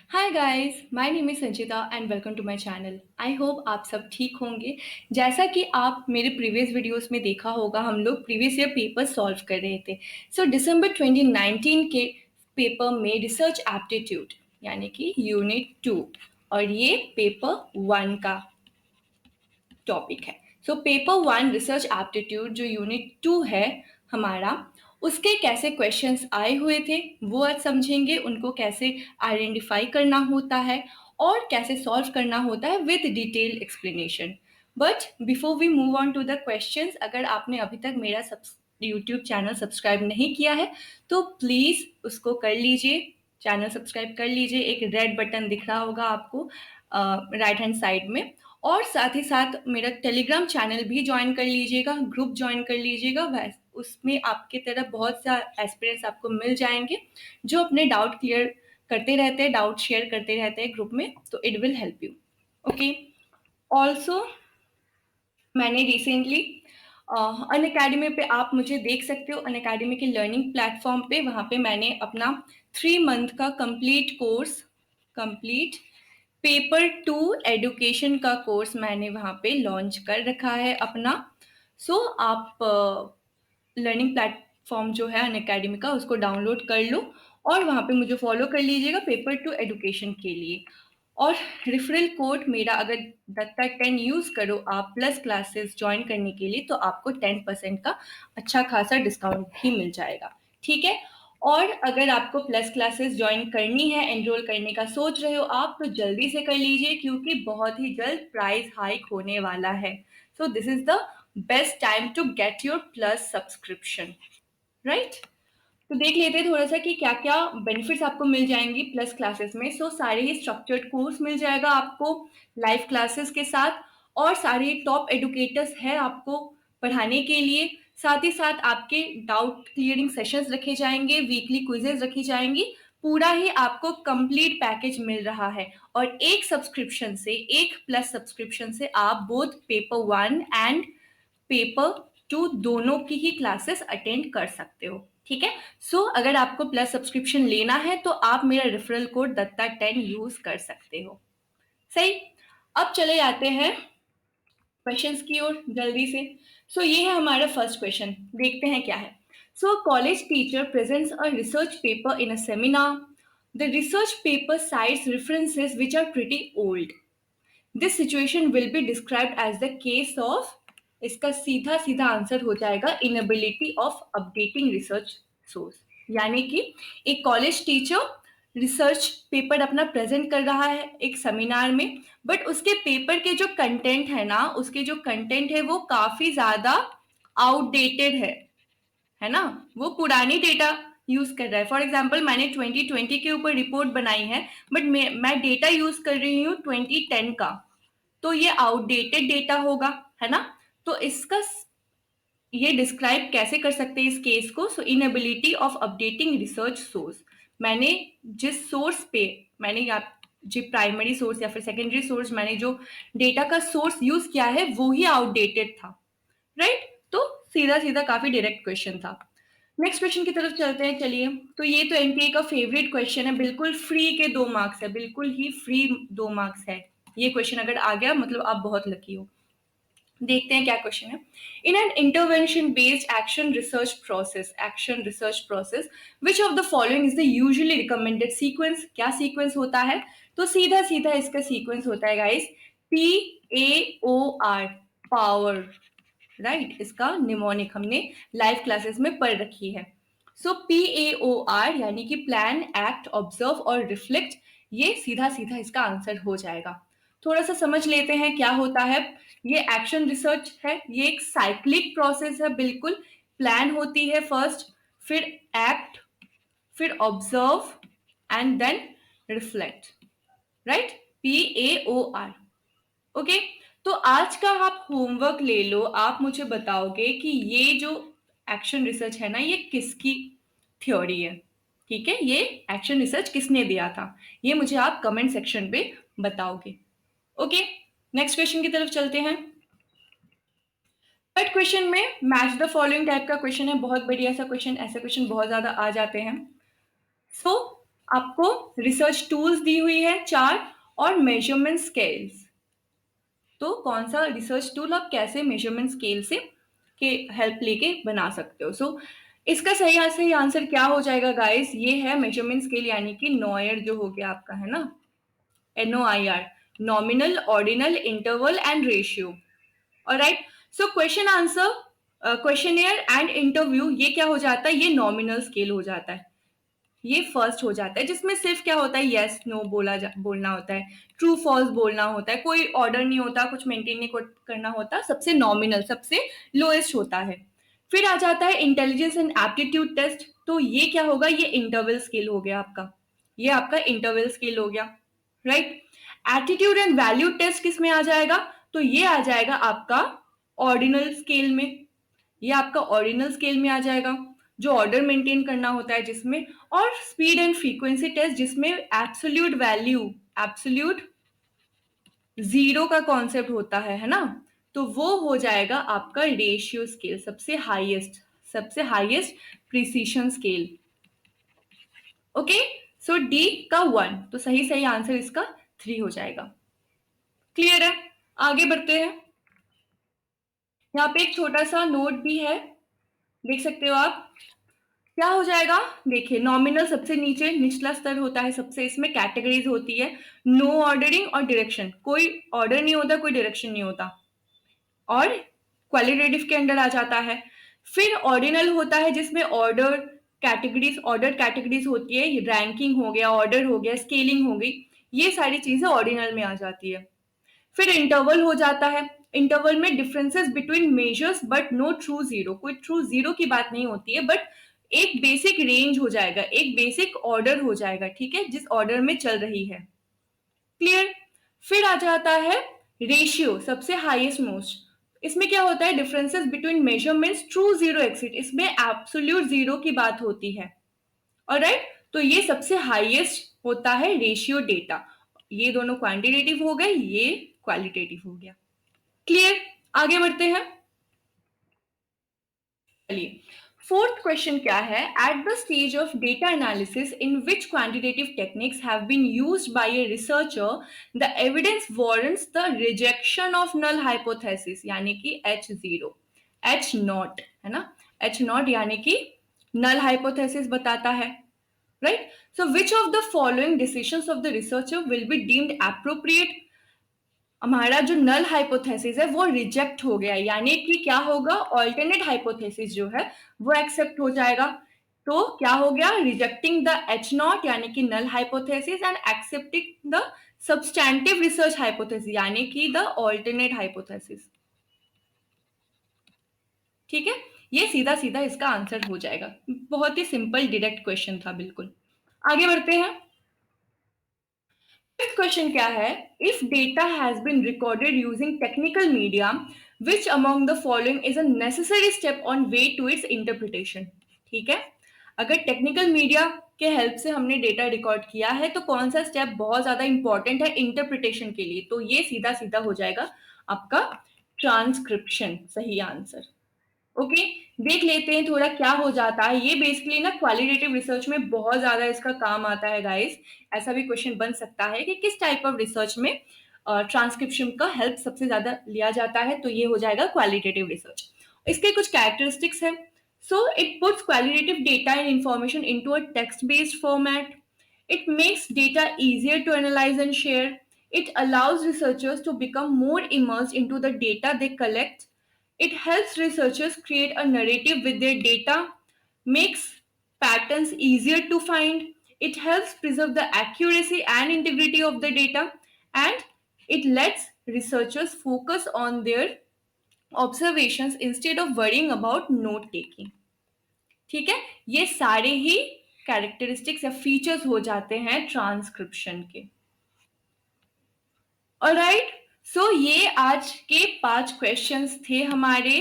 Hi guys, my name is Sanchita and welcome to my channel. I hope आप सब ठीक होंगे। जैसा कि आप मेरे प्रीवियस वीडियोस में देखा होगा, हम लोग प्रीवियस ईयर पेपर सॉल्व कर रहे थे। दिसंबर 2019 के पेपर में रिसर्च एप्टीट्यूड यानी कि यूनिट 2 और ये पेपर 1 का टॉपिक है। पेपर 1 रिसर्च एप्टीट्यूड जो यूनिट 2 है हमारा, उसके कैसे क्वेश्चंस आए हुए थे वो आज समझेंगे। उनको कैसे आइडेंटिफाई करना होता है और कैसे सॉल्व करना होता है with detail explanation. But before we move on to the questions, अगर आपने अभी तक मेरा यूट्यूब चैनल सब्सक्राइब नहीं किया है तो प्लीज़ उसको कर लीजिए। चैनल सब्सक्राइब कर लीजिए। एक रेड बटन दिख रहा होगा आपको राइट हैंड साइड में। और साथ ही साथ मेरा टेलीग्राम चैनल भी ज्वाइन कर लीजिएगा, ग्रुप ज्वाइन कर लीजिएगा। वैसे उसमें आपके तरफ बहुत सा एस्पिरेंट्स आपको मिल जाएंगे जो अपने डाउट क्लियर करते रहते हैं, डाउट शेयर करते रहते हैं ग्रुप में, तो it will help you. Okay. Also मैंने रिसेंटली अनअकैडमी पे आप मुझे देख सकते हो, अनअकैडमी के लर्निंग प्लेटफॉर्म पे। वहाँ पे मैंने अपना 3 मंथ का कंप्लीट पेपर 2 एडुकेशन का कोर्स मैंने वहाँ पे लॉन्च कर रखा है अपना। आप लर्निंग प्लेटफॉर्म जो है अनअकैडमी का, उसको डाउनलोड कर लो और वहाँ पे मुझे फॉलो कर लीजिएगा पेपर 2 एडुकेशन के लिए। और रेफरल कोड मेरा अगर दत्ता10 यूज़ करो आप प्लस क्लासेस ज्वाइन करने के लिए, तो आपको 10% का अच्छा खासा डिस्काउंट भी मिल जाएगा। ठीक है। और अगर आपको प्लस क्लासेस ज्वाइन करनी है, एनरोल करने का सोच रहे हो आप, तो जल्दी से कर लीजिए क्योंकि बहुत ही जल्द प्राइस हाइक होने वाला है। This is the best time to get your plus subscription, right. तो देख लेते हैं थोड़ा सा कि क्या क्या बेनिफिट्स आपको मिल जाएंगी प्लस क्लासेस में। सारे ही स्ट्रक्चर्ड कोर्स मिल जाएगा आपको लाइव क्लासेस के साथ, और सारे टॉप एडुकेटर्स हैं आपको पढ़ाने के लिए। साथ ही साथ आपके डाउट क्लियरिंग सेशंस रखे जाएंगे, वीकली क्विजेज रखी जाएंगी। पूरा ही आपको कंप्लीट पैकेज मिल रहा है। और एक प्लस सब्सक्रिप्शन से आप बोथ पेपर 1 एंड पेपर 2 दोनों की ही क्लासेस अटेंड कर सकते हो। ठीक है। अगर आपको प्लस सब्सक्रिप्शन लेना है तो आप मेरा रेफरल कोड दत्ता10 यूज कर सकते हो। सही। अब चले जाते हैं क्वेश्चंस की ओर जल्दी से। ये है हमारा फर्स्ट क्वेश्चन, देखते हैं क्या है। College teacher presents a research paper in a seminar. The research paper cites references which are pretty old. This situation will be described as the case of, इसका सीधा सीधा आंसर हो जाएगा inability of updating research source. यानी कि एक college teacher research paper अपना प्रेजेंट कर रहा है एक सेमिनार में, बट उसके पेपर के जो कंटेंट है ना, उसके जो कंटेंट है वो काफी ज्यादा आउटडेटेड है ना। वो पुरानी डेटा यूज कर रहा है। फॉर एग्जाम्पल मैंने 2020 के ऊपर रिपोर्ट बनाई है, बट मैं डेटा यूज कर रही हूँ 2010 का, तो ये आउटडेटेड डेटा होगा, है ना। इसका ये डिस्क्राइब कैसे कर सकते हैं इस केस को। Inability of updating research source, मैंने जिस सोर्स पे मैंने या जो प्राइमरी सोर्स या फिर सेकेंडरी सोर्स मैंने जो डेटा का सोर्स यूज किया है वो ही आउटडेटेड था, राइट। सीधा सीधा काफी डायरेक्ट क्वेश्चन था। नेक्स्ट क्वेश्चन की तरफ चलते हैं। चलिए, ये तो एनटीए का फेवरेट क्वेश्चन है, बिल्कुल फ्री के 2 मार्क्स है, बिल्कुल ही फ्री 2 मार्क्स है। ये क्वेश्चन अगर आ गया मतलब आप बहुत लकी हो। देखते हैं क्या क्वेश्चन है। In an intervention based action research process which of the following is the usually recommended sequence. क्या सीक्वेंस होता है? तो सीधा सीधा इसका सीक्वेंस होता है गाइस PAOR, पावर, राइट। इसका निमोनिक हमने लाइव क्लासेस में पढ़ रखी है। PAOR यानी कि प्लान, एक्ट, ऑब्जर्व और रिफ्लेक्ट, ये सीधा सीधा इसका आंसर हो जाएगा। थोड़ा सा समझ लेते हैं क्या होता है। ये एक्शन रिसर्च है, ये एक साइक्लिक प्रोसेस है बिल्कुल। प्लान होती है फर्स्ट, फिर एक्ट, फिर observe and then reflect, right. PAOR। Okay. तो आज का आप होमवर्क ले लो, आप मुझे बताओगे कि ये जो एक्शन रिसर्च है ना, ये किसकी थ्योरी है। ठीक है, ये एक्शन रिसर्च किसने दिया था, ये मुझे आप कमेंट सेक्शन पे बताओगे। ओके। नेक्स्ट क्वेश्चन की तरफ चलते हैं। थर्ड क्वेश्चन में मैच द फॉलोइंग टाइप का क्वेश्चन है, बहुत बढ़िया सा क्वेश्चन, ऐसे क्वेश्चन बहुत ज्यादा आ जाते हैं। आपको रिसर्च टूल्स दी हुई है 4 और मेजरमेंट स्केल्स। तो कौन सा रिसर्च टूल आप कैसे मेजरमेंट स्केल से के हेल्प लेके बना सकते हो। सो इसका सही आंसर क्या हो जाएगा गाइस, ये है मेजरमेंट स्केल यानी कि नॉयर जो हो गया आपका, है ना, NOIR, nominal, ordinal, interval and ratio. Alright, so question answer, questionnaire and interview ये क्या हो जाता है, ये नॉमिनल स्केल हो जाता है, ये फर्स्ट हो जाता है, जिसमें सिर्फ क्या होता है, यस नो बोलना होता है, ट्रू फॉल्स बोलना होता है, कोई ऑर्डर नहीं होता, कुछ मेंटेन नहीं करना होता, सबसे नॉमिनल, सबसे लोएस्ट होता है। फिर आ जाता है इंटेलिजेंस एंड एप्टीट्यूड टेस्ट, तो ये क्या होगा, ये इंटरवल स्केल हो गया आपका, ये आपका इंटरवल स्केल हो गया, right. Attitude and value test किस में आ जाएगा, तो ये आ जाएगा आपका ऑर्डिनल स्केल में, ये आपका ऑर्डिनल स्केल में आ जाएगा, जो ऑर्डर मेंटेन करना होता है जिसमें। और स्पीड एंड फ्रीक्वेंसी टेस्ट जिसमें एब्सोल्यूट वैल्यू, एब्सोल्यूट जीरो का कॉन्सेप्ट होता है ना, तो वो हो जाएगा आपका रेशियो स्केल, सबसे हाईएस्ट प्रिसीशन स्केल। ओके, सो डी का 1, तो सही आंसर इसका 3 हो जाएगा। क्लियर है, आगे बढ़ते हैं। यहाँ पे एक छोटा सा नोट भी है, देख सकते हो आप, क्या हो जाएगा, देखिए नॉमिनल सबसे नीचे निचला स्तर होता है सबसे, इसमें कैटेगरीज होती है, नो ऑर्डरिंग और डायरेक्शन, कोई ऑर्डर नहीं होता, कोई डायरेक्शन नहीं होता, और क्वालिटेटिव के अंडर आ जाता है। फिर ऑर्डिनल होता है जिसमें ऑर्डर कैटेगरीज होती है, रैंकिंग हो गया, ऑर्डर हो गया, स्केलिंग हो गई, ये सारी चीजें ऑर्डिनल में आ जाती है। फिर इंटरवल हो जाता है, इंटरवल में differences between measures but no true zero, कोई ट्रू जीरो की बात नहीं होती है, बट एक बेसिक रेंज हो जाएगा, एक बेसिक ऑर्डर हो जाएगा, ठीक है, जिस ऑर्डर में चल रही है। क्लियर। फिर आ जाता है रेशियो, सबसे हाईएस्ट मोस्ट, इसमें क्या होता है, differences between measurements true zero exit, इसमें एब्सोल्यूट जीरो की बात होती है। ऑलराइट, तो ये सबसे हाईएस्ट होता है रेशियो डेटा, ये दोनों क्वांटिटेटिव हो गए, ये क्वालिटेटिव हो गया। क्लियर, आगे बढ़ते हैं। चलिए, फोर्थ क्वेश्चन क्या है, at the stage of data analysis in which quantitative techniques have been used by a researcher the evidence warrants the rejection of null hypothesis, यानी कि H0, H0 है ना, H0 यानी कि नल हाइपोथेसिस बताता है, right. So which of the following decisions of the researcher will be deemed appropriate, हमारा जो नल हाइपोथेसिस है वो रिजेक्ट हो गया, यानी कि क्या होगा, ऑल्टरनेट हाइपोथेसिस जो है वो एक्सेप्ट हो जाएगा, तो क्या हो गया, रिजेक्टिंग द H0 यानी कि null hypothesis and accepting the substantive research hypothesis यानी कि द ऑल्टरनेट हाइपोथेसिस। ठीक है, ये सीधा इसका आंसर हो जाएगा, बहुत ही सिंपल डायरेक्ट क्वेश्चन था बिल्कुल। आगे बढ़ते हैं। Fifth question क्या है, if data has been recorded using technical media, which among the following is a necessary step on way to its interpretation? ठीक है, अगर टेक्निकल मीडिया के हेल्प से हमने डेटा रिकॉर्ड किया है तो कौन सा स्टेप बहुत ज्यादा इंपॉर्टेंट है इंटरप्रिटेशन के लिए, तो ये सीधा हो जाएगा आपका ट्रांसक्रिप्शन, सही आंसर। ओके, देख लेते हैं थोड़ा क्या हो जाता है, ये बेसिकली ना क्वालिटेटिव रिसर्च में बहुत ज्यादा इसका काम आता है गाइस, ऐसा भी क्वेश्चन बन सकता है कि किस टाइप ऑफ रिसर्च में ट्रांसक्रिप्शन का हेल्प सबसे ज्यादा लिया जाता है, तो ये हो जाएगा क्वालिटेटिव रिसर्च। इसके कुछ कैरेक्टरिस्टिक्स है, so it puts qualitative data and information into a text based format, it makes data easier to analyze and share. It allows researchers to become more immersed into the data they collect. It helps researchers create a narrative with their data, makes patterns easier to find. It helps preserve the accuracy and integrity of the data, and it lets researchers focus on their observations instead of worrying about note taking. ठीक है, ये सारे ही characteristics या features हो जाते हैं transcription के। Alright, सो ये आज के 5 क्वेश्चंस थे हमारे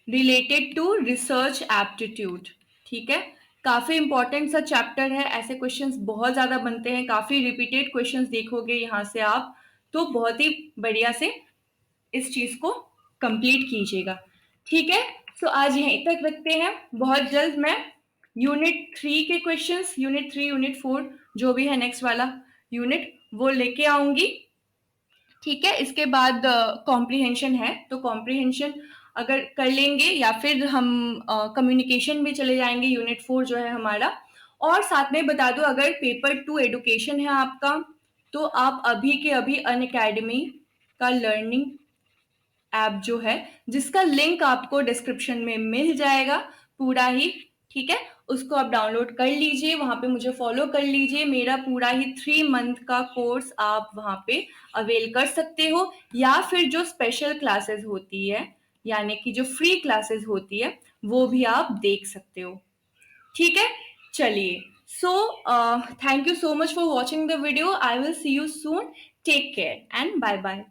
रिलेटेड टू रिसर्च एप्टीट्यूड। ठीक है, काफी इंपॉर्टेंट सा चैप्टर है, ऐसे क्वेश्चंस बहुत ज्यादा बनते हैं, काफी रिपीटेड क्वेश्चंस देखोगे यहाँ से आप, तो बहुत ही बढ़िया से इस चीज को कंप्लीट कीजिएगा। ठीक है, सो आज यहीं तक रखते हैं, बहुत जल्द मैं यूनिट 3 के क्वेश्चंस, यूनिट 3, यूनिट 4 जो भी है नेक्स्ट वाला यूनिट वो लेके आऊँगी। ठीक है, इसके बाद कॉम्प्रिहेंशन है, तो कॉम्प्रिहेंशन अगर कर लेंगे या फिर हम कम्युनिकेशन में चले जाएँगे, यूनिट 4 जो है हमारा। और साथ में बता दूँ, अगर पेपर 2 एजुकेशन है आपका, तो आप अभी के अभी अनअकैडमी का लर्निंग ऐप जो है, जिसका लिंक आपको डिस्क्रिप्शन में मिल जाएगा पूरा ही, ठीक है? उसको आप डाउनलोड कर लीजिए, वहाँ पे मुझे फॉलो कर लीजिए। मेरा पूरा ही 3 मंथ का कोर्स आप वहाँ पे अवेल कर सकते हो, या फिर जो स्पेशल क्लासेस होती है, यानी कि जो फ्री क्लासेस होती है, वो भी आप देख सकते हो। ठीक है? चलिए, so thank you so much for watching the video. I will see you soon. Take care and bye bye.